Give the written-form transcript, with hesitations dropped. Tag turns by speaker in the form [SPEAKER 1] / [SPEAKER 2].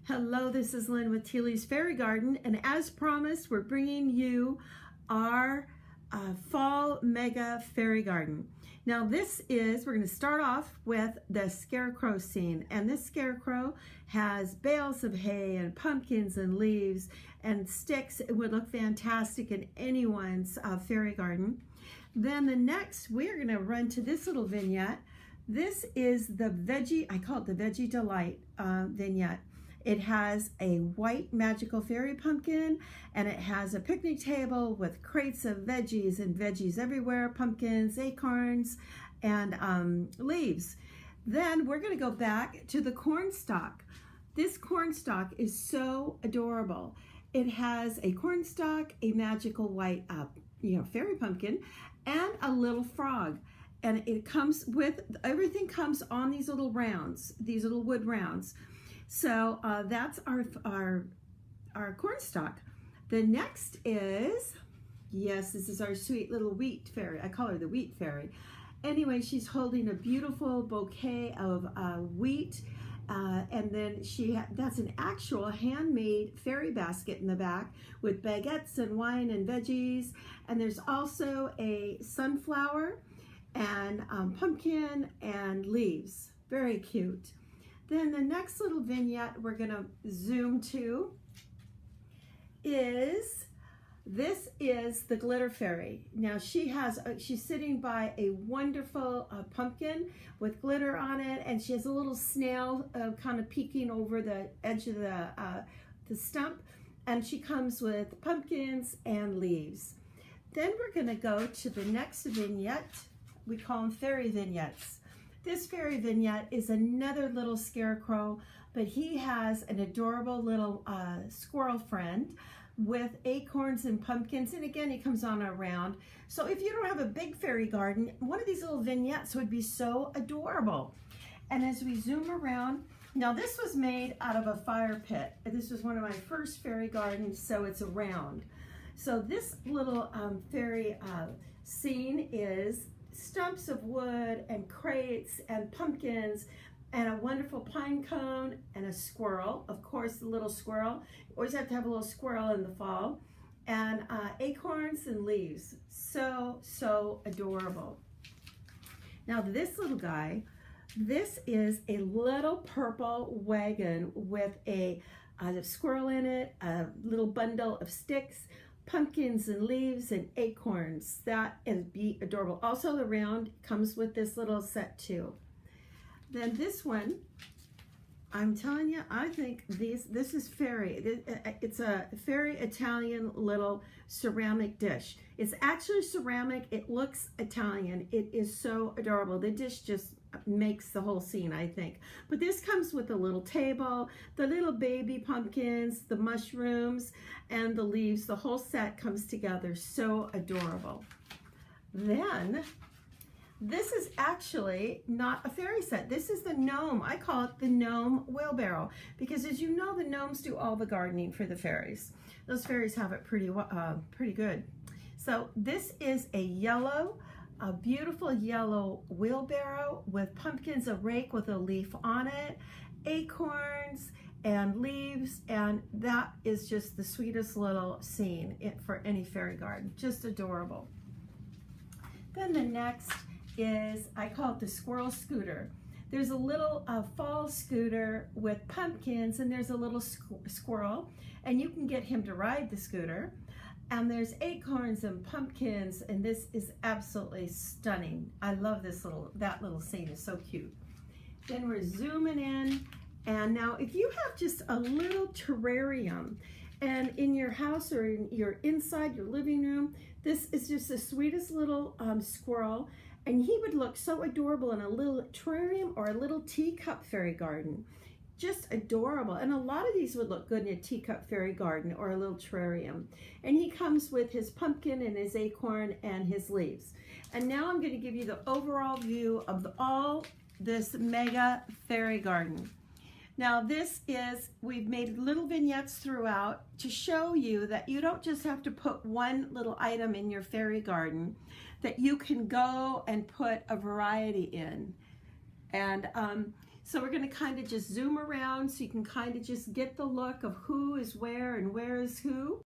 [SPEAKER 1] Hello, this is Lynn with Teely's Fairy Garden, and as promised, we're bringing you our fall mega fairy garden. Now we're going to start off with the scarecrow scene, and this scarecrow has bales of hay and pumpkins and leaves and sticks. It would look fantastic in anyone's fairy garden. Then we're going to run to this little vignette. This is the I call it the Veggie Delite vignette. It has a white magical fairy pumpkin, and it has a picnic table with crates of veggies and veggies everywhere, pumpkins, acorns, and leaves. Then we're going to go back to the cornstalk. This cornstalk is so adorable. It has a cornstalk, a magical white fairy pumpkin, and a little frog. And it comes with, everything comes on these little rounds, these little wood rounds. So that's our cornstalk. The next is, yes, this is our sweet little wheat fairy. I call her the wheat fairy. Anyway, she's holding a beautiful bouquet of wheat, and then that's an actual handmade fairy basket in the back with baguettes and wine and veggies. And there's also a sunflower and pumpkin and leaves. Very cute. Then the next little vignette we're going to zoom to is, this is the glitter fairy. Now she's sitting by a wonderful pumpkin with glitter on it, and she has a little snail kind of peeking over the edge of the stump, and she comes with pumpkins and leaves. Then we're going to go to the next vignette. We call them fairy vignettes. This fairy vignette is another little scarecrow, but he has an adorable little squirrel friend with acorns and pumpkins, and again, he comes on around. So if you don't have a big fairy garden, one of these little vignettes would be so adorable. And as we zoom around, now this was made out of a fire pit. This was one of my first fairy gardens, so it's round. So this little fairy scene is stumps of wood and crates and pumpkins and a wonderful pine cone and a squirrel. Of course, the little squirrel. You always have to have a little squirrel in the fall. And acorns and leaves. So, so adorable. Now this little guy, this is a little purple wagon with a squirrel in it, a little bundle of sticks, pumpkins and leaves and acorns. That is adorable. Also the round comes with this little set too. Then this one, I'm telling you, I think this is fairy. It's a fairy Italian little ceramic dish. It's actually ceramic. It looks Italian. It is so adorable. The dish just makes the whole scene, I think. But this comes with a little table, the little baby pumpkins, the mushrooms, and the leaves. The whole set comes together. So adorable. Then, this is actually not a fairy set. This is the gnome. I call it the gnome wheelbarrow, because as you know, the gnomes do all the gardening for the fairies. Those fairies have it pretty good. So this is a beautiful yellow wheelbarrow with pumpkins, a rake with a leaf on it, acorns and leaves, and that is just the sweetest little scene for any fairy garden. Just adorable. Then the next is, I call it the squirrel scooter. There's a little fall scooter with pumpkins, and there's a little squirrel, and you can get him to ride the scooter. And there's acorns and pumpkins, and this is absolutely stunning. I love that little scene is so cute. Then we're zooming in, and now if you have just a little terrarium, and in your house or inside your living room, this is just the sweetest little squirrel, and he would look so adorable in a little terrarium or a little teacup fairy garden. Just adorable. And a lot of these would look good in a teacup fairy garden or a little terrarium. And he comes with his pumpkin and his acorn and his leaves. And now I'm going to give you the overall view of all this mega fairy garden. Now we've made little vignettes throughout to show you that you don't just have to put one little item in your fairy garden, that you can go and put a variety in. And So we're going to kind of just zoom around so you can kind of just get the look of who is where and where is who.